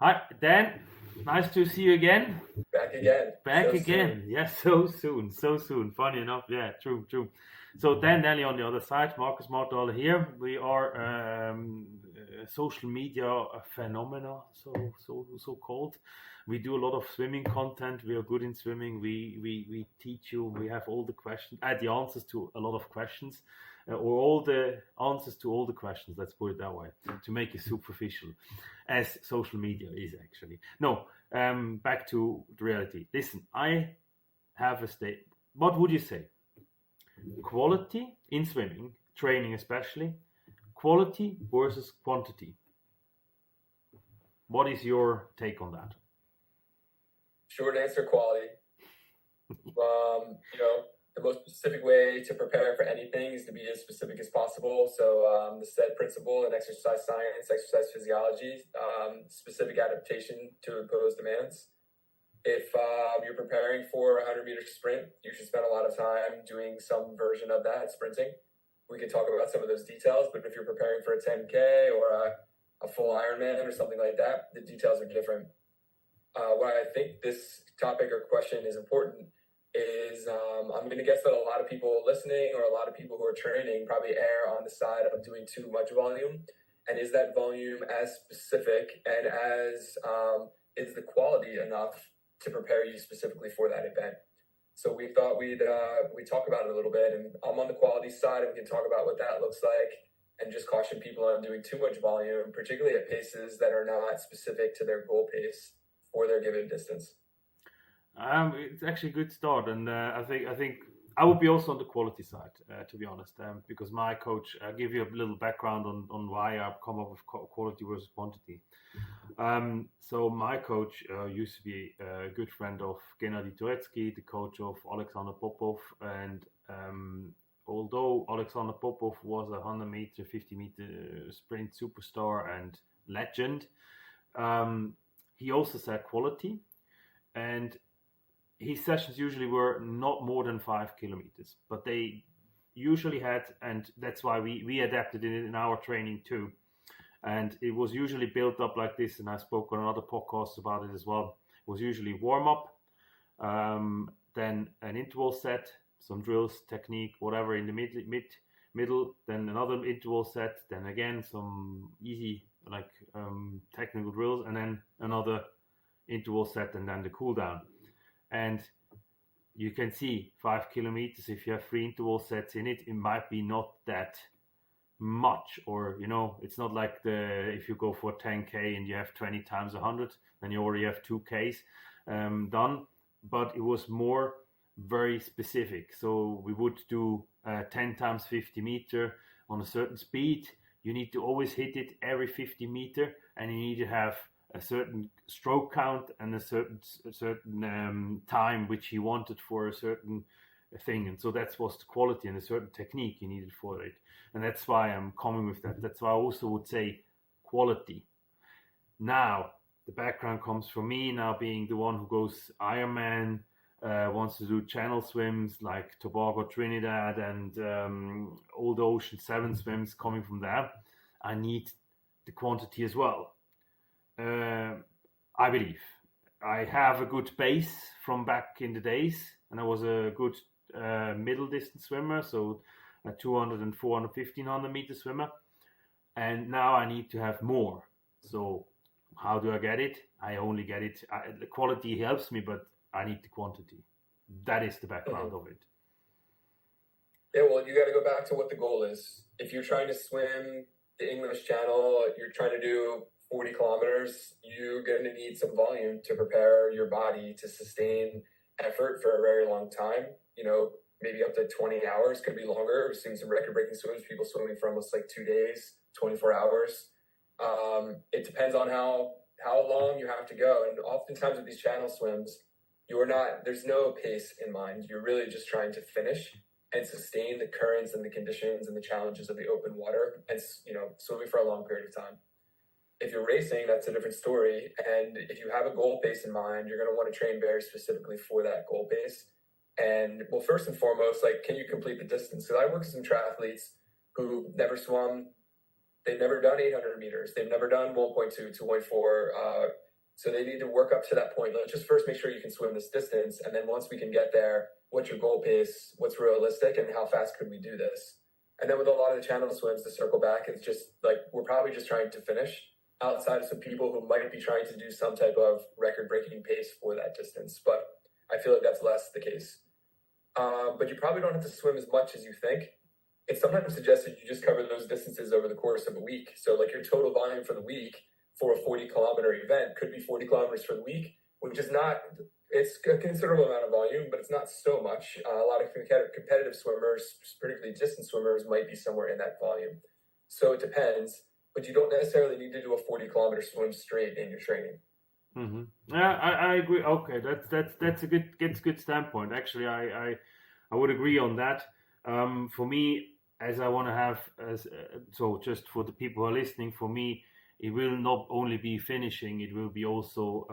Hi, Dan. Nice to see you again. Back again. Back So again. soon. Yes, so soon. So soon. Funny enough. Yeah, true, true. So Dan Daly on the other side, Marcus Martall here. We are social media phenomena, so called. We do a lot of swimming content. We are good in swimming. We teach you. We have all the questions, the answers to a lot of questions, or all the answers to all the questions. Let's put it that way, to make it superficial, as social media is actually. No, back to the reality. Listen, I have a state. What would you say? Quality in swimming, training especially, quality versus quantity. What is your take on that? Short answer, quality. The most specific way to prepare for anything is to be as specific as possible. So the SAID principle in exercise science, exercise physiology, specific adaptation to impose demands. If you're preparing for a 100-meter sprint, you should spend a lot of time doing some version of that sprinting. We can talk about some of those details, but if you're preparing for a 10K or a full Ironman or something like that, the details are different. Why I think this topic or question is important is I'm going to guess that a lot of people listening or a lot of people who are training probably err on the side of doing too much volume. And is that volume as specific and as is the quality enough to prepare you specifically for that event? So we thought we'd talk about it a little bit, and I'm on the quality side, and we can talk about what that looks like, and just caution people on doing too much volume, particularly at paces that are not specific to their goal pace for their given distance. It's actually a good start, and I think I would be also on the quality side, to be honest, because my coach. I'll give you a little background on why I've come up with quality versus quantity. So my coach used to be a good friend of Gennady Turetsky, the coach of Alexander Popov, and although Alexander Popov was a 100-meter, 50-meter sprint superstar and legend, he also said quality, and his sessions usually were not more than 5 kilometers, but they usually had, and that's why we adapted it in our training too. And it was usually built up like this, and I spoke on another podcast about it as well. It was usually warm up, then an interval set, some drills, technique, whatever in the middle, then another interval set, then again some easy technical drills, and then another interval set, and then the cool down. And you can see 5 kilometers, if you have 3 interval sets in it, it might be not that much, or it's not like if you go for 10K and you have 20 times 100, then you already have 2Ks done. But it was more very specific. So we would do 10 times 50 meter on a certain speed. You need to always hit it every 50 meter, and you need to have a certain stroke count and a certain time which he wanted for a certain thing. And so that was the quality and a certain technique you needed for it. And that's why I'm coming with that. That's why I also would say quality. Now, the background comes from me now being the one who goes Ironman, wants to do channel swims like Tobago, Trinidad, and all the Ocean 7 swims coming from there. I need the quantity as well. I believe I have a good base from back in the days, and I was a good middle distance swimmer, so a 200 and 400, 1500 meter swimmer, and now I need to have more. So how do I get it? I only get it. The quality helps me, but I need the quantity. That is the background of it. Yeah, well, you got to go back to what the goal is. If you're trying to swim the English Channel, you're trying to do 40 kilometers, you're going to need some volume to prepare your body to sustain effort for a very long time. Maybe up to 20 hours, could be longer. We've seen some record-breaking swims, people swimming for almost like 2 days, 24 hours. It depends on how long you have to go. And oftentimes with these channel swims, there's no pace in mind. You're really just trying to finish and sustain the currents and the conditions and the challenges of the open water and, swimming for a long period of time. If you're racing, that's a different story. And if you have a goal pace in mind, you're going to want to train very specifically for that goal pace. And well, first and foremost, can you complete the distance? So I work with some triathletes who never swum. They've never done 800 meters. They've never done 1.2, 2.4. So they need to work up to that point. Let's just first make sure you can swim this distance. And then once we can get there, what's your goal pace? What's realistic? And how fast could we do this? And then with a lot of the channel swims, to circle back, it's just like we're probably just trying to finish outside of some people who might be trying to do some type of record-breaking pace for that distance. But I feel like that's less the case. But you probably don't have to swim as much as you think. It's sometimes suggested you just cover those distances over the course of a week. So like your total volume for the week for a 40-kilometer event could be 40 kilometers for the week, which is not, it's a considerable amount of volume, but it's not so much. A lot of competitive swimmers, particularly distance swimmers, might be somewhere in that volume. So it depends, but you don't necessarily need to do a 40-kilometer swim straight in your training. Mm-hmm. Yeah, I agree. Okay, that's a good standpoint. Actually, I would agree on that. For me, as I want to have, so just for the people who are listening, for me, it will not only be finishing, it will be also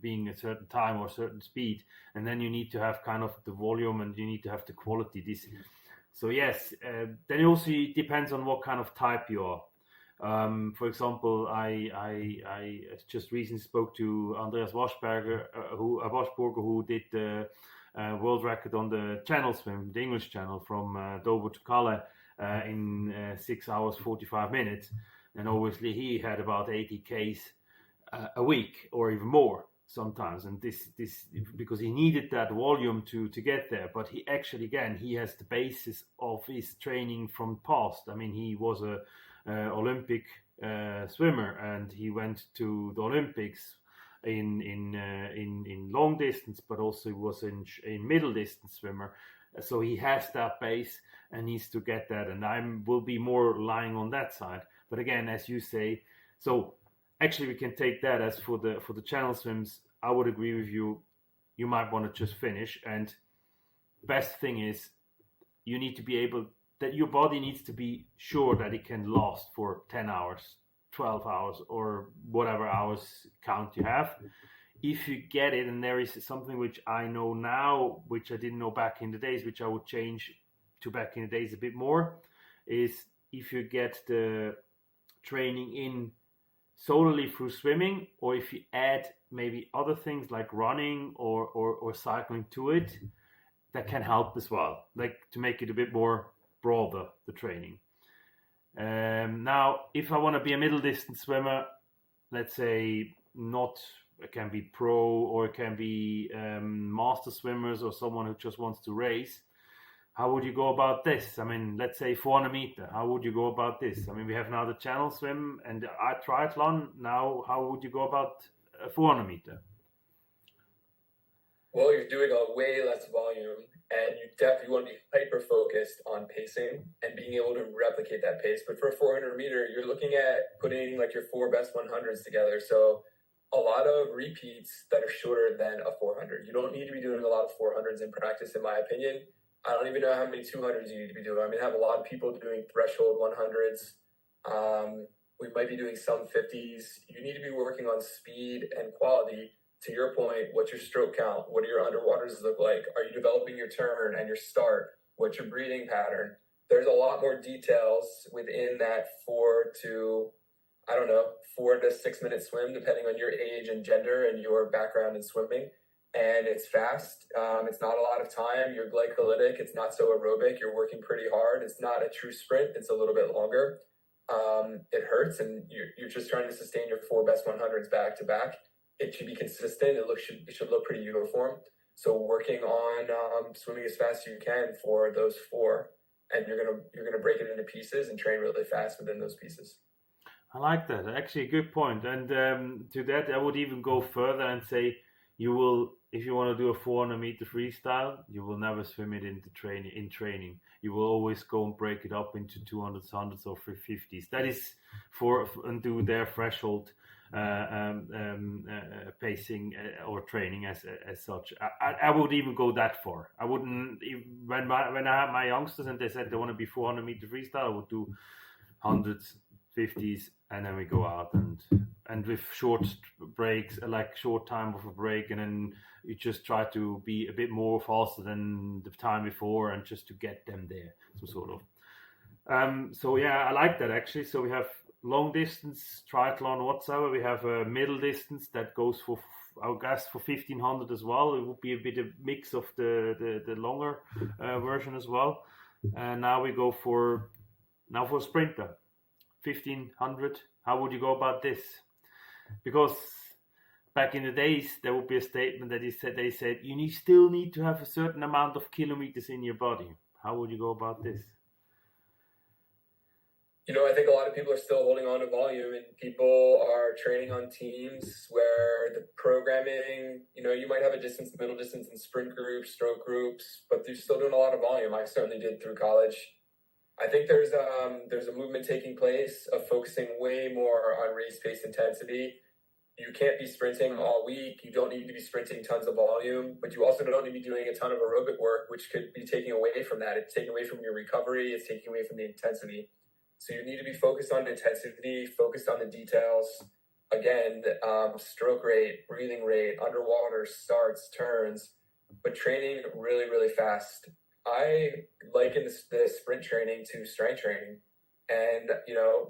being a certain time or a certain speed. And then you need to have kind of the volume and you need to have the quality. So yes, then also it depends on what kind of type you are. For example, I just recently spoke to Andreas Waschberger, who did the world record on the channel swim, the English channel, from Dover to Calais in 6 hours 45 minutes. And obviously he had about 80 Ks a week or even more sometimes. And this because he needed that volume to get there. But he actually, again, he has the basis of his training from past. I mean, he was a Olympic swimmer, and he went to the Olympics in long distance, but also he was in middle distance swimmer. So he has that base and needs to get that. And I will be more relying on that side. But again, as you say, so actually we can take that as for the channel swims. I would agree with you. You might want to just finish. And best thing is you need to be able, that your body needs to be sure that it can last for 10 hours, 12 hours, or whatever hours count you have. If you get it, and there is something which I know now, which I didn't know back in the days, which I would change to back in the days a bit more, is if you get the training in solely through swimming, or if you add maybe other things like running or cycling to it, that can help as well, like to make it a bit more broader, the training. Now, if I want to be a middle distance swimmer, let's say not, it can be pro or it can be master swimmers or someone who just wants to race. How would you go about this? I mean, let's say 400 meter. How would you go about this? I mean, we have now the channel swim and the triathlon. Now, how would you go about 400 meter? Well, you're doing a way less volume, and you definitely want to be hyper focused on pacing and being able to replicate that pace. But for a 400 meter, you're looking at putting like your 4 best 100s together. So a lot of repeats that are shorter than a 400. You don't need to be doing a lot of 400s in practice, in my opinion. I don't even know how many 200s you need to be doing. I mean, I have a lot of people doing threshold 100s. We might be doing some 50s. You need to be working on speed and quality. To your point, what's your stroke count? What do your underwaters look like? Are you developing your turn and your start? What's your breathing pattern? There's a lot more details within that 4 to 6 minute swim, depending on your age and gender and your background in swimming. And it's fast. It's not a lot of time. You're glycolytic. It's not so aerobic. You're working pretty hard. It's not a true sprint. It's a little bit longer. It hurts, and you're just trying to sustain your 4 best 100s back to back. It should be consistent. It should look pretty uniform. So working on swimming as fast as you can for those 4, and you're gonna break it into pieces and train really fast within those pieces. I like that. Actually, a good point. And to that, I would even go further and say you will, if you want to do a 400 meter freestyle, you will never swim it in training. You will always go and break it up into 200s, 100s, or 350s. That is and do their threshold pacing or training as such. I would even go that far. I wouldn't, when I had my youngsters and they said they want to be 400 meter freestyle, I would do 100s, 50s, and then we go out and with short breaks, like short time of a break, and then you just try to be a bit more faster than the time before, and just to get them there, so sort of. So yeah, I like that actually. So we have long distance triathlon whatsoever. We have a middle distance that goes for, I guess, for 1500 as well. It would be a bit of mix of the longer version as well. And now we go for sprinter 1500. How would you go about this? Because back in the days, there would be a statement that they said you still need to have a certain amount of kilometers in your body. How would you go about this? I think a lot of people are still holding on to volume, and people are training on teams where the programming, you might have a distance, middle distance, and sprint groups, stroke groups, but they're still doing a lot of volume. I certainly did through college. I think there's a movement taking place of focusing way more on race pace intensity. You can't be sprinting all week. You don't need to be sprinting tons of volume, but you also don't need to be doing a ton of aerobic work, which could be taking away from that. It's taking away from your recovery. It's taking away from the intensity. So you need to be focused on intensity, focused on the details. Again, stroke rate, breathing rate, underwater, starts, turns, but training really, really fast. I liken the sprint training to strength training. And,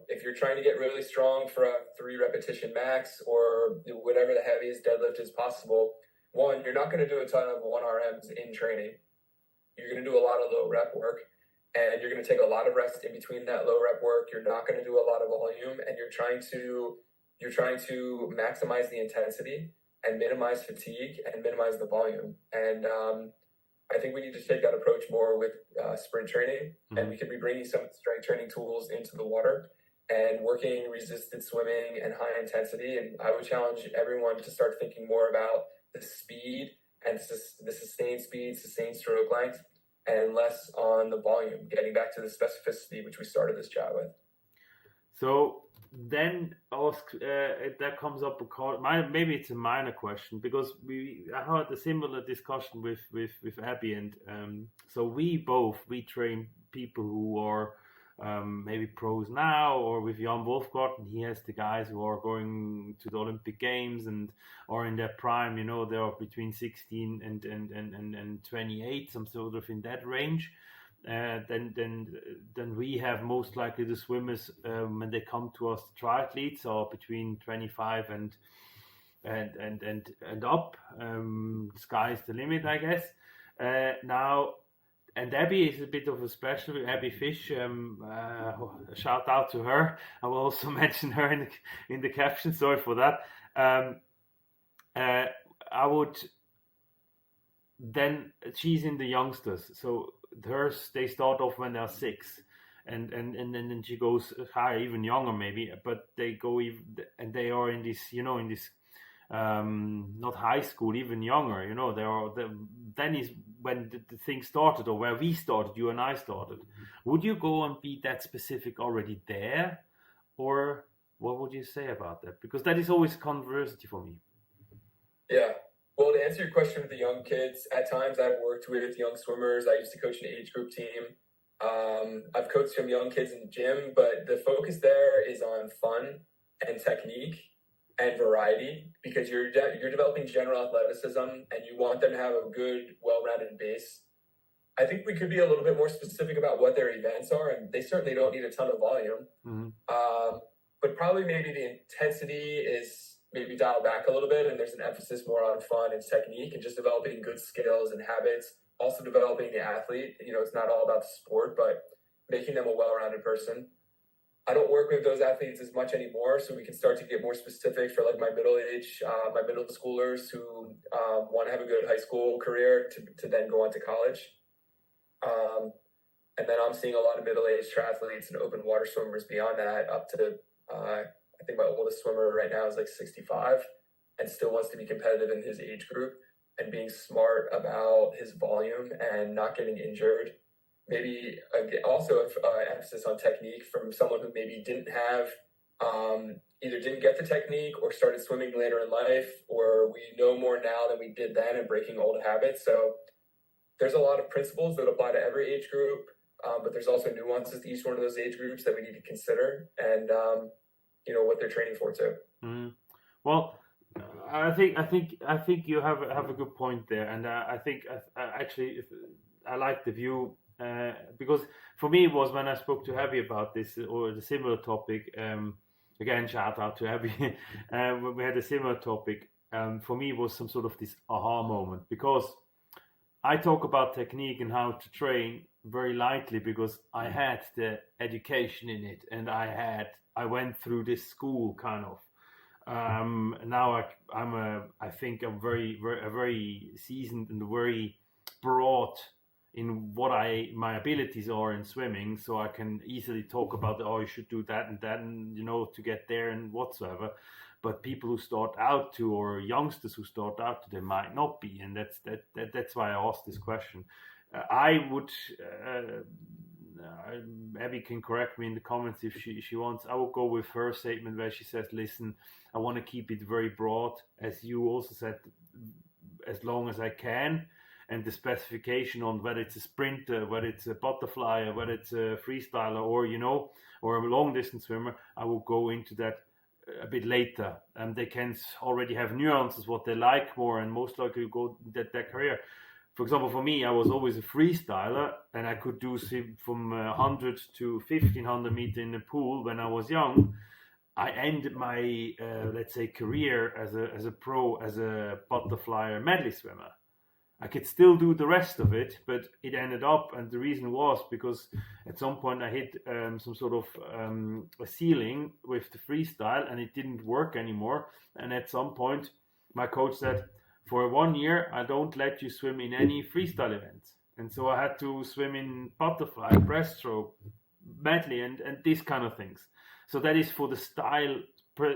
if you're trying to get really strong for a 3 repetition max or whatever the heaviest deadlift is possible, one, you're not going to do a ton of 1RMs in training. You're going to do a lot of low rep work, and you're going to take a lot of rest in between that low rep work. You're not going to do a lot of volume, and you're trying to maximize the intensity and minimize fatigue and minimize the volume. And I think we need to take that approach more with sprint training, and we could be bringing some strength training tools into the water and working resisted swimming and high intensity. And I would challenge everyone to start thinking more about the speed and the sustained speed, sustained stroke length, and less on the volume, getting back to the specificity, which we started this chat with. So then that comes up, maybe it's a minor question, because I had a similar discussion with Abby, and so we train people who are maybe pros now, or with Jan Wolfgart, and he has the guys who are going to the Olympic Games and are in their prime. They are between 16 and 28, some sort of in that range. Then we have most likely the swimmers when they come to us, the triathletes are between 25 and up. Sky's the limit, I guess. Now, and Abby is a bit of a special. Abby Fish, shout out to her. I will also mention her in the caption. Sorry for that. I would. Then she's in the youngsters, so they start off when they're 6, and then she goes higher, even younger maybe. But they go and they are in this, in this not high school, even younger. Then is when the thing started, or where we started, you and I started. Would you go and be that specific already there, or what would you say about that? Because that is always controversy for me. Yeah. Well, to answer your question with the young kids, at times I've worked with young swimmers. I used to coach an age group team. I've coached some young kids in the gym, but the focus there is on fun and technique and variety, because you're developing general athleticism and you want them to have a good, well-rounded base. I think we could be a little bit more specific about what their events are, and they certainly don't need a ton of volume. But probably maybe the intensity is maybe dialed back a little bit, and there's an emphasis more on fun and technique and just developing good skills and habits. Also developing the athlete. It's not all about the sport, but making them a well-rounded person. I don't work with those athletes as much anymore, so we can start to get more specific for like my middle schoolers who want to have a good high school career to then go on to college. And then I'm seeing a lot of middle-aged triathletes and open water swimmers beyond that, up to I think my oldest swimmer right now is like 65 and still wants to be competitive in his age group, and being smart about his volume and not getting injured. Maybe also emphasis on technique from someone who maybe didn't have, either didn't get the technique or started swimming later in life, or we know more now than we did then and breaking old habits. So there's a lot of principles that apply to every age group, but there's also nuances to each one of those age groups that we need to consider, and what they're training for too. Well, I think you have a good point there, and I think actually I like the view because for me it was when I spoke to Abby about this or the similar topic. Again, shout out to Abby. When we had a similar topic. For me, it was some sort of this aha moment, because I talk about technique and how to train very lightly because I had the education in it, and I went through this school kind of. Now I think I'm very seasoned and very broad in what my abilities are in swimming, so I can easily talk about you should do that and that, and to get there and whatsoever. But people who start out to, or youngsters who start out to, they might not be, and that's why I asked this question. I would. Abby can correct me in the comments if she wants. I will go with her statement where she says, "Listen, I want to keep it very broad, as you also said, as long as I can." And the specification on whether it's a sprinter, whether it's a butterfly, whether it's a freestyler, or a long distance swimmer, I will go into that a bit later. They can already have nuances what they like more, and most likely go their career. For example, for me, I was always a freestyler, and I could do from 100 to 1500 meter in the pool when I was young. I ended my let's say career as a pro, as a butterfly or medley swimmer. I could still do the rest of it, but it ended up, and the reason was because at some point I hit some sort of a ceiling with the freestyle, and it didn't work anymore. And at some point, my coach said, for 1 year, I don't let you swim in any freestyle events. And so I had to swim in butterfly, breaststroke, medley, and these kind of things. So that is for the style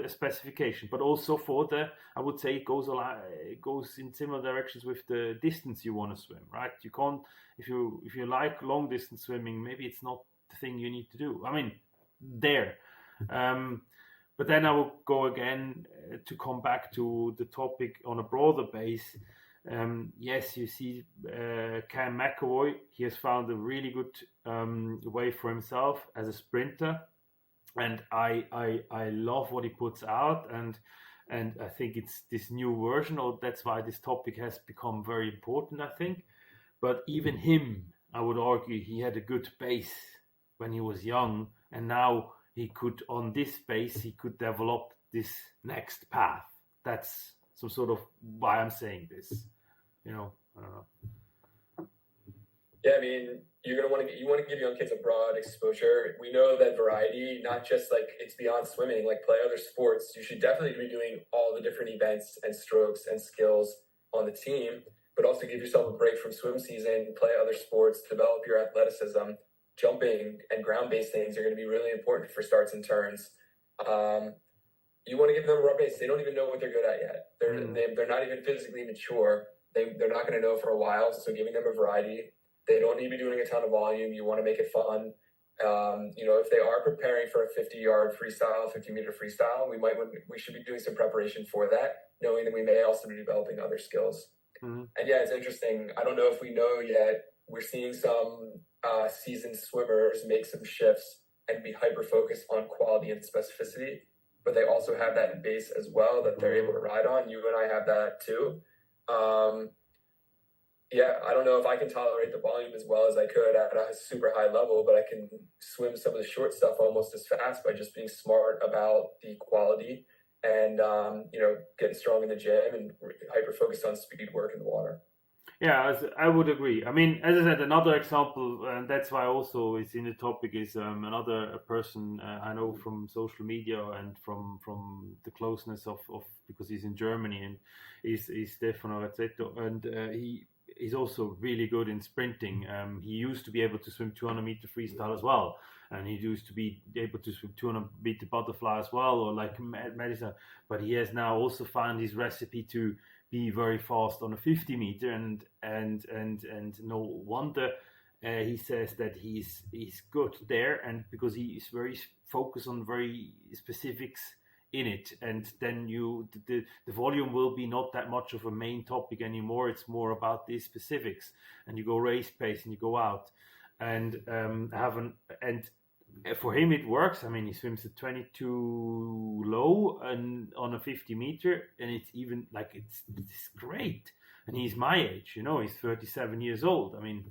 specification, but also for I would say it goes in similar directions with the distance you want to swim, right? You can't, if you like long distance swimming, maybe it's not the thing you need to do. I mean, but then I will go again to come back to the topic on a broader base. Yes, you see Cam McEvoy, he has found a really good way for himself as a sprinter. And I love what he puts out, and I think it's this new version, or that's why this topic has become very important, I think. But even him, I would argue, he had a good base when he was young, and now he could, on this base, he could develop this next path. That's some sort of why I'm saying this. I don't know. Yeah, I mean, you want to give young kids a broad exposure. We know that variety, not just like it's beyond swimming, like play other sports. You should definitely be doing all the different events and strokes and skills on the team, but also give yourself a break from swim season, play other sports, develop your athleticism. Jumping and ground-based things are going to be really important for starts and turns. You want to give them a raw base. They don't even know what they're good at yet. They're not even physically mature. They're not going to know for a while. So giving them a variety. They don't need to be doing a ton of volume. You want to make it fun. If they are preparing for a 50-yard freestyle, 50-meter freestyle, we should be doing some preparation for that, knowing that we may also be developing other skills. Mm-hmm. And yeah, it's interesting. I don't know if we know yet. We're seeing some seasoned swimmers make some shifts and be hyper-focused on quality and specificity, but they also have that base as well that they're able to ride on. You and I have that too. I don't know if I can tolerate the volume as well as I could at a super high level, but I can swim some of the short stuff almost as fast by just being smart about the quality and, getting strong in the gym and hyper-focused on speed work in the water. Yeah, I would agree. I mean, as I said, another example, and that's why also it's in the topic, is another person I know from social media and from the closeness of because he's in Germany, and is Stefano Razzetto, and he's also really good in sprinting. He used to be able to swim 200-meter freestyle as well, and he used to be able to swim 200-meter butterfly as well, or like Madison. But he has now also found his recipe to be very fast on a 50-meter, and no wonder he says that he's good there, and because he is very focused on very specifics in it, and then the volume will be not that much of a main topic anymore. It's more about these specifics, and you go race pace and you go out and for him it works. I mean, he swims at 22 low and on a 50-meter, and it's even like it's great. And he's my age, he's 37 years old. I mean,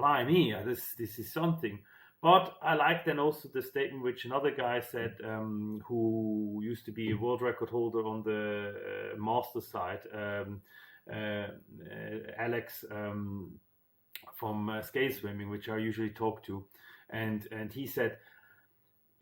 blimey, this is something. But I like then also the statement which another guy said, who used to be a world record holder on the master side, Alex from scale swimming, which I usually talk to, and he said,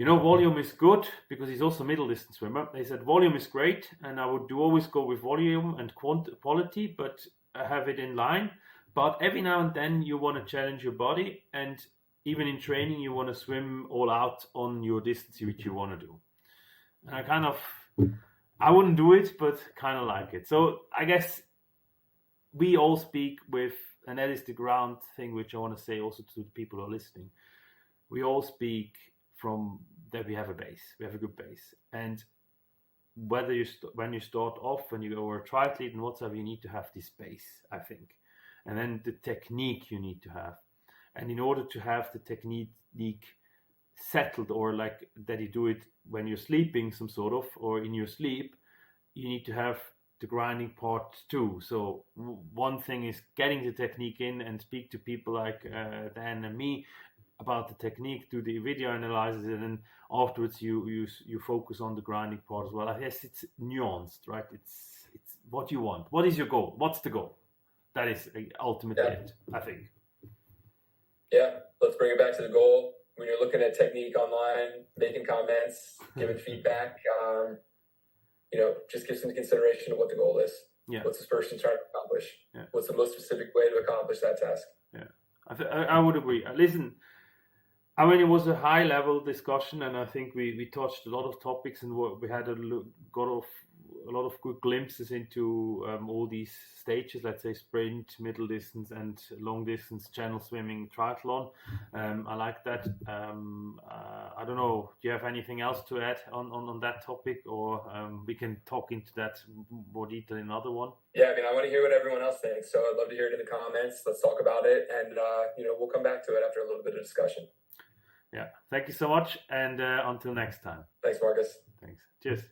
volume is good, because he's also a middle distance swimmer. He said volume is great, and I would always go with volume and quality, but have it in line. But every now and then you want to challenge your body, and even in training, you want to swim all out on your distance which you want to do. And I wouldn't do it, but kind of like it. So I guess we all speak with, and that is the ground thing which I want to say also to the people who are listening. We all speak from that we have a base, we have a good base. And whether when you start off, when you go over a triathlete and whatsoever, you need to have this base, I think. And then the technique you need to have. And in order to have the technique settled, or like that you do it when you're sleeping some sort of, or in your sleep, you need to have the grinding part too. So one thing is getting the technique in, and speak to people like Dan and me about the technique, do the video analysis, and then afterwards you focus on the grinding part as well. I guess it's nuanced, right? It's what you want. What is your goal? What's the goal? That is ultimately it, I think. Yeah, let's bring it back to the goal. When you're looking at technique online, making comments, giving feedback, just give some consideration of what the goal is. Yeah. What's this person trying to accomplish? Yeah. What's the most specific way to accomplish that task? Yeah, I would agree. Listen, I mean, it was a high level discussion, and I think we touched a lot of topics, and we had a lot of good glimpses into all these stages, let's say sprint, middle distance, and long distance, channel swimming, triathlon. I like that. I don't know, do you have anything else to add on that topic, or we can talk into that more detail in another one? Yeah, I mean, I want to hear what everyone else thinks, so I'd love to hear it in the comments. Let's talk about it, and we'll come back to it after a little bit of discussion. Yeah, thank you so much, and until next time. Thanks, Marcus. Thanks. Cheers.